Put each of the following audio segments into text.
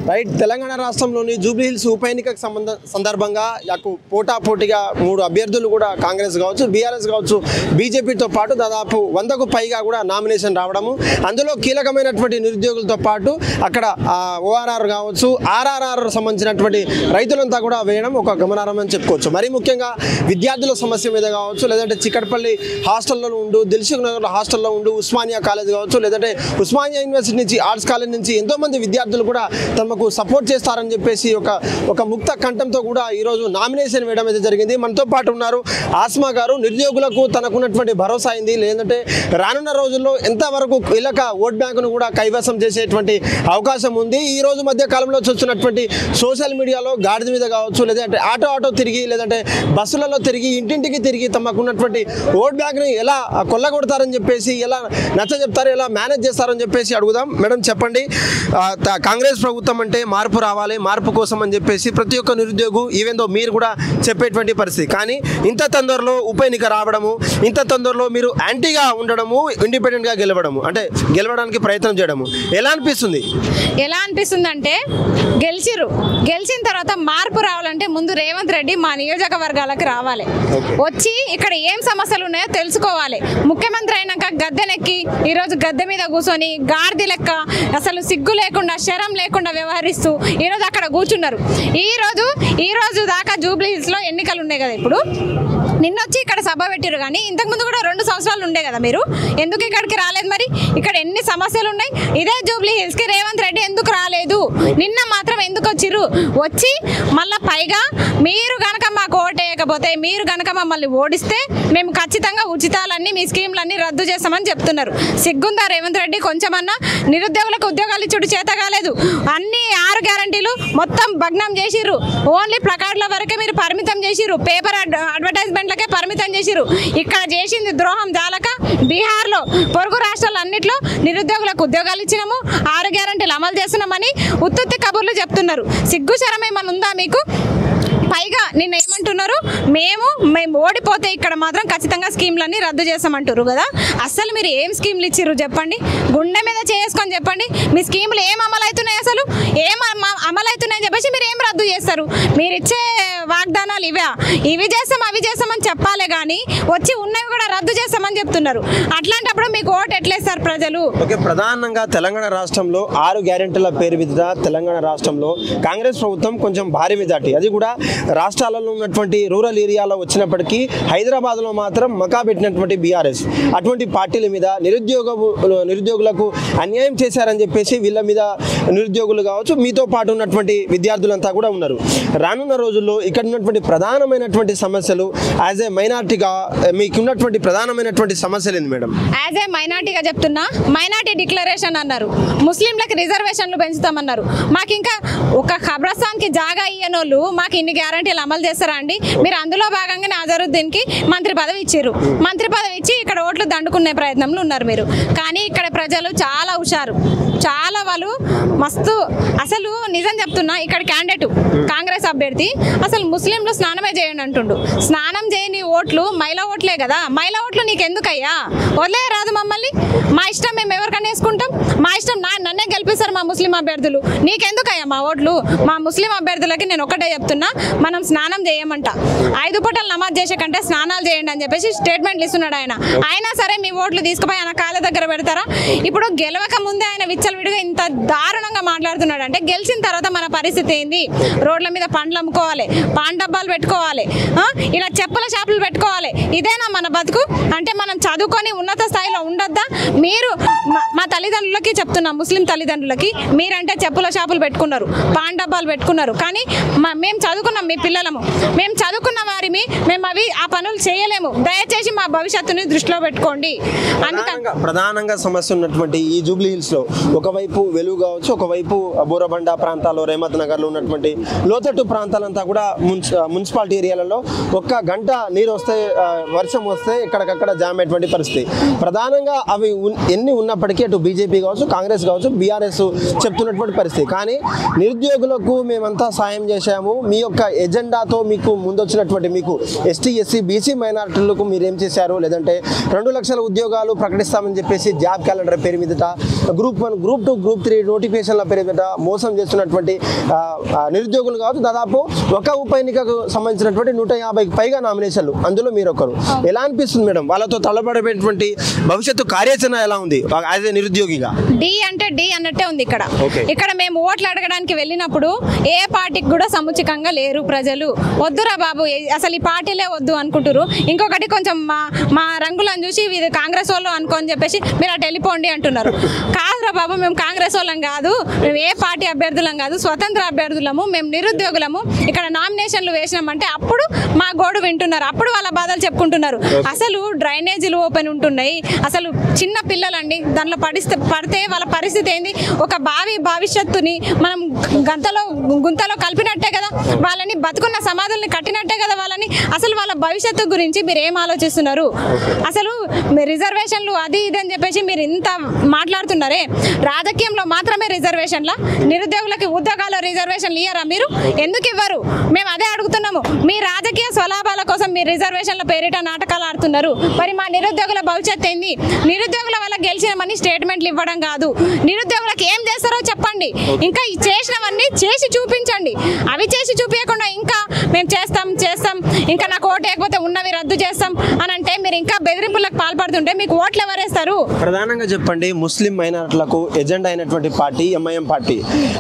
Right Telangana రాష్ట్రంలోని Jubilee hills ఉప ఎన్నికకు సందర్భంగా పోటాపోటీగా 3 అభ్యర్థులు కూడా కాంగ్రెస్ కావచ్చు, బీఆర్ఎస్ కావచ్చు, బీజేపీతో పాటు దాదాపు 100కు పైగా కూడా నామినేషన్ రావడము, అందులో కీలకమైనటువంటి నిరుద్యోగులతో పాటు అక్కడ ఓఆర్ఆర్ కావచ్చు, ఆర్ఆర్ఆర్ సంబంధించినటువంటి రైతులంతా కూడా వేయడం ఒక గమనార్హమని చెప్పుకోవచ్చు. మరీ ముఖ్యంగా విద్యార్థుల సమస్య మీద కావచ్చు, లేదంటే చిక్కడపల్లి హాస్టల్లో ఉండు, దిల్సుఖ్ నగర్ హాస్టల్లో ఉండు, ఉస్మానియా కాలేజ్ కావచ్చు, లేదంటే ఉస్మానియా యూనివర్సిటీ నుంచి ఆర్ట్స్ కాలేజ్ నుంచి ఎంతోమంది విద్యార్థులు కూడా తమకు సపోర్ట్ చేస్తారని చెప్పేసి ఒక ముక్త కంఠంతో కూడా ఈరోజు నామినేషన్ వేయడం అయితే జరిగింది. మనతో పాటు ఉన్నారు ఆస్మా గారు. నిరుద్యోగులకు తనకున్నటువంటి భరోసా అయింది, లేదంటే రానున్న రోజుల్లో ఎంతవరకు కీలక ఓట్ బ్యాంకును కూడా కైవసం చేసేటువంటి అవకాశం ఉంది. ఈ రోజు మధ్య కాలంలో చూస్తున్నటువంటి సోషల్ మీడియాలో గాడిద మీద కావచ్చు, లేదంటే ఆటో తిరిగి, లేదంటే బస్సులలో తిరిగి, ఇంటింటికి తిరిగి తమకున్నటువంటి ఓట్ బ్యాంక్ని ఎలా కొల్లగొడతారని చెప్పేసి, ఎలా నచ్చ చెప్తారు, ఎలా మేనేజ్ చేస్తారని చెప్పేసి అడుగుదాం. మేడం చెప్పండి, కాంగ్రెస్ ప్రభుత్వం అంటే మార్పు రావాలి, మార్పు కోసం అని చెప్పేసి ప్రతి ఒక్క నిరుద్యోగు ఈవెందో మీరు కూడా చెప్పేటువంటి పరిస్థితి. కానీ ఇంత తొందరలో ఉప ఎన్నిక రావడము, ఇంత తొందరలో మీరు యాంటీగా ఉండడము, ఇండిపెండెంట్గా గెలవడానికి ప్రయత్నం చేయడము ఎలా అనిపిస్తుంది? ఎలా అనిపిస్తుంది అంటే గెలిచిన తర్వాత మార్పు రావాలంటే ముందు రేవంత్ రెడ్డి మా నియోజకవర్గాలకు రావాలి, వచ్చి ఇక్కడ ఏం సమస్యలు ఉన్నాయో తెలుసుకోవాలి. ముఖ్యమంత్రి అయినాక గద్దెనెక్కి ఈరోజు గద్దె మీద కూర్చొని గాడిద లెక్క అసలు సిగ్గు లేకుండా శరం లేకుండా వ్యవహరిస్తూ ఈరోజు అక్కడ కూర్చున్నారు. ఈ రోజు దాకా జూబ్లీ హిల్స్ లో ఎన్నికలు ఉన్నాయి కదా, ఇప్పుడు నిన్నొచ్చి ఇక్కడ సభ పెట్టారు. కానీ ఇంతకుముందు కూడా 2 సంవత్సరాలు ఉండే కదా, మీరు ఎందుకు ఇక్కడికి రాలేదు? మరి ఇక్కడ ఎన్ని సమస్యలు ఉన్నాయి. ఇదే జూబ్లీ హిల్స్ కి రేవంత్ రెడ్డి ఎందుకు రాలేదు? నిన్న మాత్రం ఎందుకు వచ్చిర్రు? వచ్చి మళ్ళీ పైగా మీరు గనక మాకు ఓటేయకపోతే, మీరు గనక మమ్మల్ని ఓడిస్తే మేము ఖచ్చితంగా ఉచితాలన్నీ మీ స్కీమ్లన్నీ రద్దు చేస్తామని చెప్తున్నారు. సిగ్గుందా రేవంత్ రెడ్డి? కొంచెమన్నా నిరుద్యోగులకు ఉద్యోగాలు ఇచ్చుడు చేత కాలేదు. అన్ని 6 గ్యారంటీలు మొత్తం భగ్నం చేసిర్రు. ఓన్లీ ప్లకార్డుల వరకే మీరు పరిమితం చేసిర్రు, పేపర్ అడ్వర్టైజ్మెంట్లకే పరిమితం చేసిర్రు. ఇక్కడ చేసింది ద్రోహం జాలక బీహార్లో పొరుగు రాష్ట్రాలన్నింటిలో నిరుద్యోగులకు ఉద్యోగాలు ఇచ్చినాము, 6 గ్యారంటీలు అమలు చేస్తున్నామని ఉత్తుత్తి కబుర్లు చెప్తున్నారు. సిగ్గు శరం ఏమన్నా ఉందా మీకు? పైగా నిన్న ఏమంటున్నారు, మేము ఓడిపోతే ఇక్కడ మాత్రం ఖచ్చితంగా స్కీమ్లన్నీ రద్దు చేస్తామంటారు కదా. అసలు మీరు ఏం స్కీమ్లు ఇచ్చిర్రు చెప్పండి? గుండె మీద చేసుకొని చెప్పండి, మీ స్కీములు ఏం అమలవుతున్నాయి? అసలు ఏం అమలవుతున్నాయని చెప్పేసి మీరు ఏం రద్దు చేస్తారు? మీరు ఇచ్చే వాగ్దానాలు ఇవి చేస్తాం అవి చేస్తామని చెప్పాలి, కానీ వచ్చి ఉన్నవి కూడా రద్దు చేస్తామని చెప్తున్నారు. అట్లాంటప్పుడు మీకు ఓటు ఎట్లేస్తారు ప్రజలు? ఓకే, ప్రధానంగా తెలంగాణ రాష్ట్రంలో 6 గ్యారెంటీల పేరు మీద తెలంగాణ రాష్ట్రంలో కాంగ్రెస్ ప్రభుత్వం కొంచెం భారీ మెజార్టీ, అది కూడా రాష్ట్రాలలో ఉన్నటువంటి రూరల్ ఏరియాలో వచ్చినప్పటికీ హైదరాబాద్లో మాత్రం మకా పెట్టినటువంటి బీఆర్ఎస్ అటువంటి పార్టీల మీద నిరుద్యోగులకు అన్యాయం చేశారని చెప్పేసి వీళ్ళ మీద నిరుద్యోగులు కావచ్చు, మీతో పాటు ఉన్నటువంటి విద్యార్థులంతా కూడా ఉన్నారు. రానున్న రోజుల్లో ఇక్కడ ఉన్నటువంటి ప్రధానమైనటువంటి సమస్యలు యాజ్ ఏ మైనార్టీగా మీకు ఉన్నటువంటి ప్రధానమైనటువంటి సమస్యలు ఏంది మేడం? యాజ్ ఏ మైనార్టీగా చెప్తున్నా, మైనార్టీ డిక్లరేషన్ అన్నారు, ముస్లింలకు రిజర్వేషన్లు పెంచుతామన్నారు. మాకు ఇంకా ఒక ఖబ్రస్థాన్కి జాగా ఇయ్యనోళ్ళు మాకు ఇన్ని గ్యారంటీలు అమలు చేస్తారా అండి? మీరు అందులో భాగంగానే అజరుద్దీన్కి మంత్రి పదవి ఇచ్చారు. మంత్రి పదవి ఇచ్చి ఇక్కడ ఓట్లు దండుకునే ప్రయత్నంలో ఉన్నారు మీరు. కానీ ఇక్కడ ప్రజలు చాలా హుషారు, చాలా వాళ్ళు మస్తు. అసలు నిజం చెప్తున్నా, ఇక్కడ క్యాండిడేట్ కాంగ్రెస్ అభ్యర్థి అసలు ముస్లింలు స్నానమే చేయండి అంటుండు. స్నానం చేయని ఓట్లు మహిళా ఓట్లే కదా, మహిళా ఓట్లు నీకెందుకయ్యా? వదిలేయరాదు మమ్మల్ని, మా ఇష్టం మేము ఎవరికన్నా వేసుకుంటాం, మా ఇష్టం. నన్నే గెలిపిస్తారు మా ముస్లిం అభ్యర్థులు, నీకెందుకయ్యా మా ఓట్లు? మా ముస్లిం అభ్యర్థులకి నేను ఒకటే చెప్తున్నా, మనం స్నానం చేయమంట, 5 పూటలు నమాజ్ చేసే కంటే స్నానాలు చేయండి అని చెప్పేసి స్టేట్మెంట్లు ఇస్తున్నాడు ఆయన. అయినా సరే మీ ఓట్లు తీసుకుపోయి ఆయన కాళ్ళ దగ్గర పెడతారా? ఇప్పుడు గెలవక ముందే ఆయన విచ్చలవిడిగా ఇంత దారుణంగా మాట్లాడుతున్నాడు అంటే గెలిచిన తర్వాత మన పరిస్థితి ఏంది? రోడ్ల మీద పండ్లు అమ్ముకోవాలి, పాన్ డబ్బాలు పెట్టుకోవాలి, ఇలా చెప్పుల షాపులు పెట్టుకోవాలి. ఇదేనా మన బతుకు? అంటే మనం చదువుకొని ఉన్నత స్థాయిలో ఉండొద్దా? మీరు మా తల్లిదండ్రులకి చెప్తున్నాం, ముస్లిం తల్లిదండ్రులకి, మీరంటే చెప్పుల షాపులు పెట్టుకున్నారు, పాన్ డబ్బాలు పెట్టుకున్నారు, కానీ మేము చదువుకున్నాం, మీ పిల్లలము, మేము చదువుకున్న వారిని మేము ఆ పనులు చేయలేము. దయచేసి మా భవిష్యత్తుని దృష్టిలో పెట్టుకోండి. ప్రధానంగా సమస్య ఉన్నటువంటి ఈ జూబ్లీ హిల్స్ లో ఒకవైపు వెలుగు కావచ్చు, ఒకవైపు బోరబండ ప్రాంతాల్లో, రేమత్ నగర్లో ఉన్నటువంటి లోతట్టు ప్రాంతాలంతా కూడా మున్సిపాలిటీ ఏరియాలలో 1 గంట నీరు వస్తే, వర్షం వస్తే ఎక్కడికక్కడ జామ్ అయ్యేటువంటి పరిస్థితి. ప్రధానంగా అవి ఎన్ని ఉన్నప్పటికీ అటు బీజేపీ కావచ్చు, కాంగ్రెస్ కావచ్చు, బీఆర్ఎస్ చెప్తున్నటువంటి పరిస్థితి. కానీ నిరుద్యోగులకు మేమంతా సాయం చేశాము, మీ యొక్క ఎజెండాతో మీకు ముందొచ్చినటువంటి మీకు ఎస్టీ, ఎస్సీ, బీసీ మైనారిటీలకు మీరు ఏం చేశారు, లేదంటే 2 లక్షల ఉద్యోగాలు ప్రకటిస్తామని చెప్పేసి జాబ్ క్యాలెండర్ పేరు మీదట, గ్రూప్ 1, గ్రూప్ 2, గ్రూప్ 3 నోటిఫికేషన్ల పేరు మీద మోసం చేస్తున్నటువంటి నిరుద్యోగులు కావచ్చు. దాదాపు ఒక ఉప ఎన్నికకు సంబంధించినటువంటి 150కి పైగా నామినేషన్లు, అందులో మీరు ఒకరు. ఎలా అనిపిస్తుంది మేడం వాళ్ళతో తలబడేటువంటి భవిష్యత్తు కార్యాచరణ ఎలా ఉంది యాజ్ ఏ నిరుద్యోగిగా? డి అంటే డి అన్నట్టే ఉంది ఇక్కడ మేము ఓట్లు అడగడానికి వెళ్ళినప్పుడు ఏ పార్టీకి కూడా సముచితంగా లేరు ప్రజలు. వద్దురా బాబు, అసలు ఈ పార్టీలే వద్దు అనుకుంటారు. ఇంకొకటి కొంచెం మా రంగులను చూసి ఇది కాంగ్రెస్ వాళ్ళు అనుకోని చెప్పేసి మీరు అటు వెళ్ళిపోండి అంటున్నారు. కాదురా బాబు, మేము కాంగ్రెస్ వాళ్ళం కాదు, మేము ఏ పార్టీ అభ్యర్థులం కాదు, స్వతంత్ర అభ్యర్థులము, మేము నిరుద్యోగులము. ఇక్కడ నామినేషన్లు వేసినామంటే అప్పుడు మా గోడు వింటున్నారు, అప్పుడు వాళ్ళ బాధలు చెప్పుకుంటున్నారు. అసలు డ్రైనేజీలు ఓపెన్ ఉంటున్నాయి, అసలు చిన్న పిల్లలండి దాంట్లో పడితే వాళ్ళ పరిస్థితి ఏంది? ఒక భవిష్యత్తుని మనం గుంతలో కలిపినట్టే కదా, వాళ్ళని బతుకున్న సమాధుల్ని కట్టినట్టే కదా వాళ్ళని. అసలు వాళ్ళ భవిష్యత్తు గురించి మీరు ఏం ఆలోచిస్తున్నారు? అసలు రిజర్వేషన్లు అది ఇది అని చెప్పేసి మీరు ఇంత మాట్లాడుతున్నారే, రాజకీయంలో మాత్రమే రిజర్వేషన్ల, నిరుద్యోగులకి ఉద్యోగాల్లో రిజర్వేషన్లు ఇయ్యరా మీరు? ఎందుకు ఇవ్వరు? మేము అదే అడుగుతున్నాము. మీ రాజకీయ స్వలాభాల కోసం మీరు రిజర్వేషన్ల పేరిట నాటకాలు ఆడుతున్నారు. మరి మా నిరుద్యోగుల భవిష్యత్తు ఏంది? నిరుద్యోగుల వల్ల గెలిచినామని స్టేట్మెంట్లు ఇవ్వడం కాదు, నిరుద్యోగులకు ఏం చేస్తారో చెప్పండి. ఇంకా చేసినవన్నీ చేసి చూపించండి. అవి చేసి చూపించకుండా ఇంకా మేము చేస్తాం ఇంకా నాకు ఓటు లేకపోతే ఉన్నవి రద్దు చేస్తాం అని అంటే మీరు ఇంకా బెదిరింపులకు పాల్పడుతుంటే మీకు ఓట్లు ఎవరేస్తారు? ప్రధానంగా చెప్పండి. ముస్లిం మైనారిటీలకు ఎజెండా అయినటువంటి పార్టీ ఎంఐఎం పార్టీ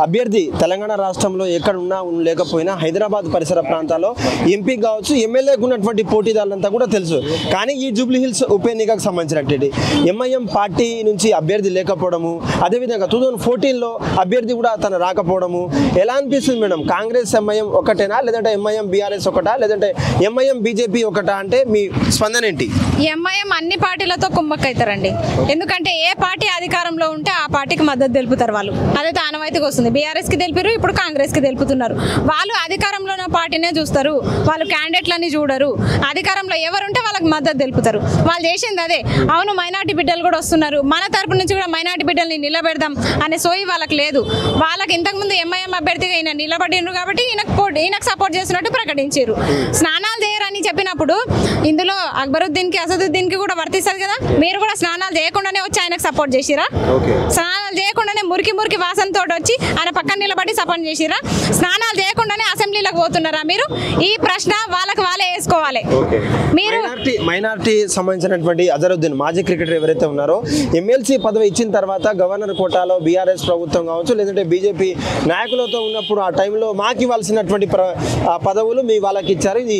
అభ్యర్థి తెలంగాణ రాష్ట్రంలో ఎక్కడున్నా లేకపోయినా హైదరాబాద్ పరిసర ప్రాంతాల్లో ఎంపీ కావచ్చు, ఎమ్మెల్యేకు ఉన్నటువంటి పోటీదారులంతా కూడా తెలుసు. కానీ ఈ జూబ్లీ హిల్స్ ఉప ఎన్నికకు సంబంధించినటువంటి ఎంఐఎం పార్టీ నుంచి అభ్యర్థి లేకపోవడము, అదేవిధంగా 2014లో అభ్యర్థి కూడా తను రాకపోవడము ఎలా అనిపిస్తుంది మేడం? కాంగ్రెస్ ఎంఐఎం ఒకటేనా, లేదంటే ఎంఐఎం బీఆర్ఎస్ ఒకటా, లేదంటే ఎంఐఎం బీజేపీ ఒకటా? అంటే మీ స్పందన ఏంటి? ఎంఐఎం అన్ని పార్టీలతో కుమ్మక్కైతారండి. ఎందుకంటే ఏ పార్టీ అధికారంలో ఉంటే ఆ పార్టీకి మద్దతు తెలుపుతారు వాళ్ళు. అదైతే ఆనవాయితీకి వస్తుంది. బీఆర్ఎస్కి తెలిపారు, ఇప్పుడు కాంగ్రెస్కి తెలుపుతున్నారు. వాళ్ళు అధికారంలో ఉన్న పార్టీనే చూస్తారు, వాళ్ళు క్యాండిడేట్లని చూడరు. అధికారంలో ఎవరుంటే వాళ్ళకి మద్దతు తెలుపుతారు. వాళ్ళు చేసింది అదే. అవును, మైనార్టీ బిడ్డలు కూడా వస్తున్నారు, మన తరపు నుంచి కూడా మైనార్టీ బిడ్డల్ని నిలబెడదాం అనే సోయి వాళ్ళకి లేదు. వాళ్ళకి ఇంతకుముందు ఎంఐఎం అభ్యర్థిగా ఈయన నిలబడినరు కాబట్టి ఈయనకు సపోర్ట్ చేస్తున్నట్టు ప్రకటించారు. స్నానాలు చేయరని చెప్పినప్పుడు ఇందులో అక్బరుద్దీన్కి, అసదుద్దీన్కి కూడా వర్తిస్తుంది కదా. మీరు కూడా స్నానాలు చేయకుండానే వచ్చి ఆయనకు సపోర్ట్ చేసిరా? స్నానాలు చేయకుండానే మురికి వాసనతో వచ్చి ఆయన పక్కన నిలబడి సపోర్ట్ చేసిరా? స్నానాలు చేయకుండానే అసెంబ్లీలోకి పోతున్నారా మీరు? ఈ ప్రశ్న వాళ్ళకి వాళ్ళే వేసుకోవాలి. మీరు మైనార్టీ సంబంధించినటువంటి అజరుద్దీన్ మాజీ క్రికెటర్ ఎవరైతే ఉన్నారో ఎమ్మెల్సీ పదవి ఇచ్చిన తర్వాత గవర్నర్ కోటాలో బీఆర్ఎస్ ప్రభుత్వం కావచ్చు, లేదంటే బీజేపీ నాయకులతో ఉన్నప్పుడు ఆ టైంలో మాకు ఇవ్వాల్సినటువంటి పదవులు మీ వాళ్ళకి ఇచ్చారు, ఇది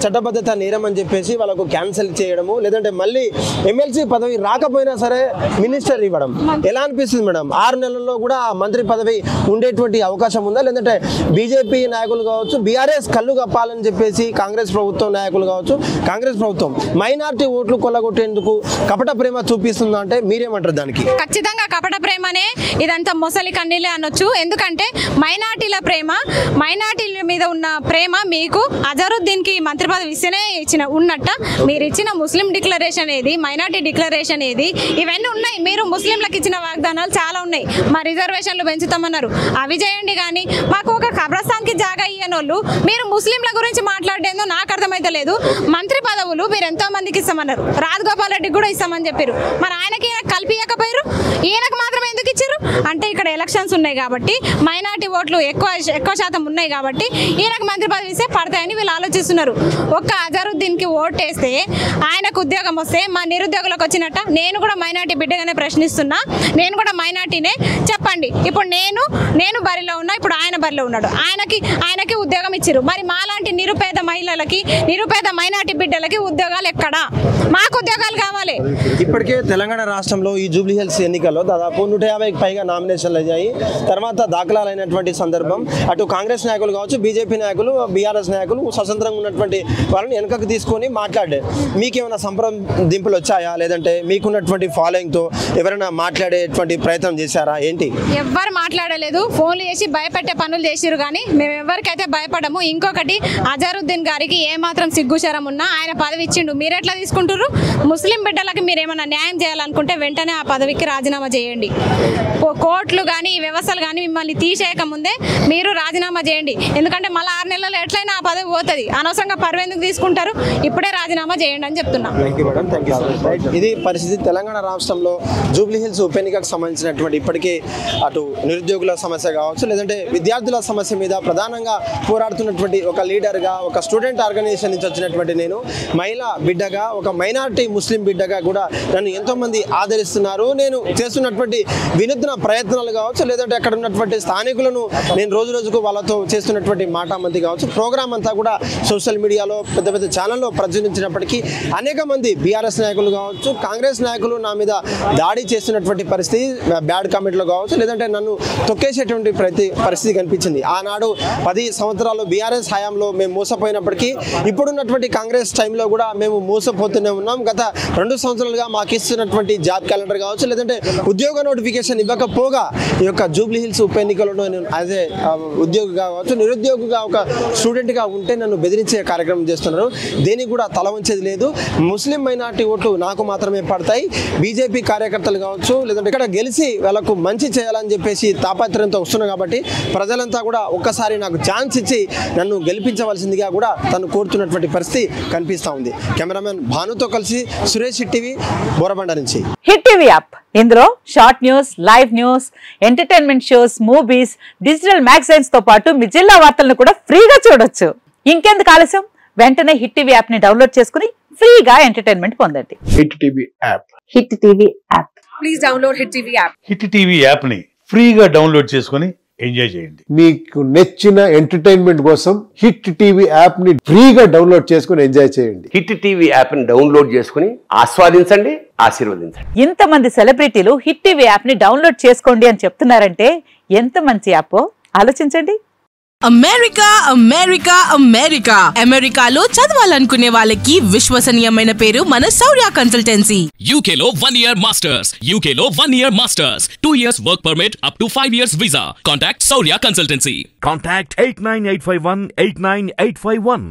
చట్టబద్ధత నేరం అని చెప్పేసి వాళ్ళకు క్యాన్సిల్ చేయడము, లేదంటే మళ్ళీ ఎమ్మెల్సీ పదవి రాకపోయినా సరే మినిస్టర్ ఇవ్వడం ఎలా అనిపిస్తుంది మేడం? 6 నెలల్లో కూడా మంత్రి పదవి ఉండేటువంటి అవకాశం ఉందా? లేదంటే బీజేపీ నాయకులు కావచ్చు, బీఆర్ఎస్ కళ్ళు కప్పాలని చెప్పేసి కాంగ్రెస్ ప్రభుత్వం నాయకులు కావచ్చు, కాంగ్రెస్ ప్రభుత్వం మైనార్టీ ఓట్లు కొల్లగొట్టేందుకు కపట ప్రేమ చూపిస్తుందా అంటే మీరేమంటారు దానికి? ఖచ్చితంగా కపట ప్రేమనే, ఇదంతా మొసలి కన్నీలే అనొచ్చు. ఎందుకంటే మైనార్టీల మీద ఉన్న ప్రేమ మీకు అజరుద్దీన్కి మంత్రి పదవి ఇస్తేనే ఉన్నట్ట. మీరు ఇచ్చిన ముస్లిం డిక్లరేషన్ ఏది, మైనార్టీ డిక్లరేషన్ ఏది, ఇవన్నీ ఉన్నాయి. మీరు ముస్లింలకు ఇచ్చిన వాగ్దానాలు చాలా ఉన్నాయి. మా రిజర్వేషన్లు పెంచుతామన్నారు, అవి చేయండి. కానీ మాకు ఒక కబ్రస్థాన్కి జాగా ఇయ్యనోళ్ళు మీరు ముస్లింల గురించి మాట్లాడేందో నాకు అర్థమైతే లేదు. మంత్రి పదవులు మీరు ఎంతో మందికి ఇస్తామన్నారు, రాజగోపాల్ రెడ్డికి కూడా ఇస్తామని చెప్పారు. మరి ఆయనకి కలిపియకపోయారు, ఈయనకు మాత్రం ఎందుకు ఇచ్చారు? అంటే ఇక్కడ ఎలక్షన్స్ ఉన్నాయి కాబట్టి, మైనార్టీ ఓట్లు ఎక్కువ శాతం ఉన్నాయి కాబట్టి ఈయనకు మంత్రి పదవి ఇస్తే పడతాయని వీళ్ళు ఆలోచిస్తున్నారు. ఒక్క అజరుద్దీన్కి ఓటేస్తే ఆయనకు ఉద్యోగం వస్తే మా నిరుద్యోగులకు వచ్చినట్ట. నేను కూడా మైనార్టీ బిడ్డగానే ప్రశ్నిస్తున్నా, నేను కూడా మైనార్టీనే. చెప్పండి, ఇప్పుడు నేను బరిలో ఉన్నా, ఇప్పుడు ఆయన బరిలో ఉన్నాడు, ఆయనకి ఉద్యోగం ఇచ్చారు. మరి మాలాంటి నిరుపేద మహిళలకి, నిరుపేద మైనార్టీ బిడ్డలకి ఉద్యోగాలు ఎక్కడా? మాకు ఉద్యోగాలు కావాలి. ఇప్పటికే తెలంగాణ రాష్ట్రంలో ఈ జూబ్లీ హిల్స్ ఎన్నికల్లో దాదాపు 150 పైగా నామినేషన్లు అయ్యాయి. తర్వాత దాఖలాలైనటువంటి సందర్భం అటు కాంగ్రెస్ నాయకులు కావచ్చు, బీజేపీ నాయకులు, బీఆర్ఎస్ నాయకులు స్వతంత్రంగా ఉన్నటువంటి వాళ్ళని వెనకకు తీసుకొని మాట్లాడే మీకేమైనా సంప్రదింపులు వచ్చాయా, లేదంటే మీకున్నటువంటి ఫాలోయింగ్తో ఎవరైనా మాట్లాడేటువంటి ప్రయత్నం చేశారా ఏంటి? ఎవ్వరు మాట్లాడలేదు, ఫోన్లు చేసి భయపెట్టే పనులు చేసిరు కానీ మేము ఎవరికైతే భయపడము. ఇంకొకటి అజరుద్దీన్ గారికి ఏమాత్రం సిగ్గుశరం ఉన్నా ఆయన పదవి ఇచ్చిండు, మీరు ఎట్లా తీసుకుంటారు? ముస్లిం బిడ్డలకి మీరు ఏమైనా న్యాయం చేయాలనుకుంటే వెంటనే ఆ పదవికి రాజీనామా చేయండి. కోర్టులు కానీ వ్యవస్థలు కానీ మిమ్మల్ని తీసేయక ముందే మీరు రాజీనామా చేయండి. ఎందుకంటే మళ్ళీ 6 నెలల్లో ఎట్లయినా ఆ పదవి పోతుంది. అనవసరంగా పరువు ఎందుకు తీసుకుంటారు? ఇప్పుడే రాజీనామా చేయండి అని చెప్తున్నా. ఇది పరిస్థితి. తెలంగాణ రాష్ట్రంలో జూబ్లీ హిల్స్ ఉప ఎన్నికకు సంబంధించినటువంటి ఇప్పటికే అటు నిరుద్యోగుల సమస్య కావచ్చు, లేదంటే విద్యార్థుల సమస్య మీద ప్రధానంగా పోరాడుతున్నటువంటి ఒక లీడర్గా, ఒక స్టూడెంట్ ఆర్గనైజేషన్ నుంచి వచ్చినటువంటి నేను మహిళా బిడ్డగా, ఒక మైనారిటీ ముస్లిం బిడ్డగా కూడా నన్ను ఎంతోమంది ఆదరిస్తున్నారు. నేను చేస్తున్నటువంటి వినూత్న ప్రయత్నాలు కావచ్చు, లేదంటే అక్కడ ఉన్నటువంటి స్థానికులను నేను రోజు రోజుకు వాళ్ళతో చేస్తున్నటువంటి మాటామంతి కావచ్చు, ప్రోగ్రామ్ అంతా కూడా సోషల్ మీడియాలో పెద్ద పెద్ద ఛానల్లో ప్రచురించినప్పటికీ అనేక మంది బీఆర్ఎస్ నాయకులు కావచ్చు, కాంగ్రెస్ నాయకులు నా మీద దాడి చేస్తున్నటువంటి పరిస్థితి, బ్యాడ్ కామెంట్లో కావచ్చు, లేదంటే నన్ను తొక్కేసేటువంటి పరిస్థితి కనిపించింది. ఆనాడు 10 సంవత్సరాలు బీఆర్ఎస్ హయాంలో మేము మోసపోయినప్పటికీ ఇప్పుడున్నటువంటి కాంగ్రెస్ టైంలో కూడా మేము మోసపోతూనే ఉన్నాం. గత 2 సంవత్సరాలుగా మాకు ఇస్తున్నటువంటి జాబ్ క్యాలెండర్ కావచ్చు, లేదంటే ఉద్యోగ నోటిఫికేషన్ ఇవ్వకపోగా ఈ యొక్క జూబ్లీ హిల్స్ ఉప ఎన్నికలలో నేను యాజ్ ఏ ఉద్యోగిగా కావచ్చు, నిరుద్యోగిగా ఒక స్టూడెంట్గా ఉంటే నన్ను బెదిరించే కార్యక్రమం చేస్తున్నారు. దేనికి కూడా తల వంచేది లేదు. ముస్లిం మైనార్టీ ఓట్లు నాకు మాత్రమే పడతాయి. బీజేపీ కార్యకర్తలు కావచ్చు, లేదంటే ఇక్కడ గెలిచి వాళ్ళకు మంచి చేయాలని చెప్పేసి తాపత్రయంతో వస్తున్నారు. కాబట్టి ప్రజలంతా కూడా ఒక్కసారి నాకు ఛాన్స్ ఇచ్చి నన్ను గెలిపించవలసిందిగా కూడా తను కోరుతున్నటువంటి పరిస్థితి కనిపిస్తూ ఉంది. కెమెరామెన్ భానుతో కలిసి సురేష్ టీవీ బోరబండ నుంచి. హిట్ టీవీ యాప్, ఇందులో short news, live news, entertainment shows, movies, digital magazines తో పాటు మీ జిల్లా వార్తలను కూడా ఫ్రీగా చూడొచ్చు. ఇంకెందుకు ఆలస్యం, వెంటనే హిట్ టీవీ యాప్ ని డౌన్లోడ్ చేసుకుని ఫ్రీగా ఎంటర్టైన్మెంట్ పొందండి. Hit TV app. Hit TV app. Please download hit TV app. Hit TV app ని ఫ్రీగా డౌన్లోడ్ చేసుకుని ఎంజాయ్ చేయండి. మీకు నచ్చిన ఎంటర్టైన్మెంట్ కోసం హిట్ టీవీ యాప్ ని ఫ్రీగా డౌన్లోడ్ చేసుకుని ఎంజాయ్ చేయండి. హిట్ టీవీ యాప్ ని డౌన్లోడ్ చేసుకుని ఆస్వాదించండి, ఆశీర్వదించండి. ఇంతమంది సెలబ్రిటీలు హిట్ టీవీ యాప్ ని డౌన్లోడ్ చేసుకోండి అని చెప్తున్నారంటే ఎంత మంచి యాప్ ఆలోచించండి. అమెరికా అమెరికా అమెరికా అమెరికాలో చదవాలనుకునే వాళ్ళకి విశ్వసనీయమైన పేరు మన శౌర్య కన్సల్టెన్సీ. UK లో 1 year masters, UK లో 1 year masters, 2 years work permit up to 5 years visa. Contact Shaurya Consultancy. Contact 89851 89851.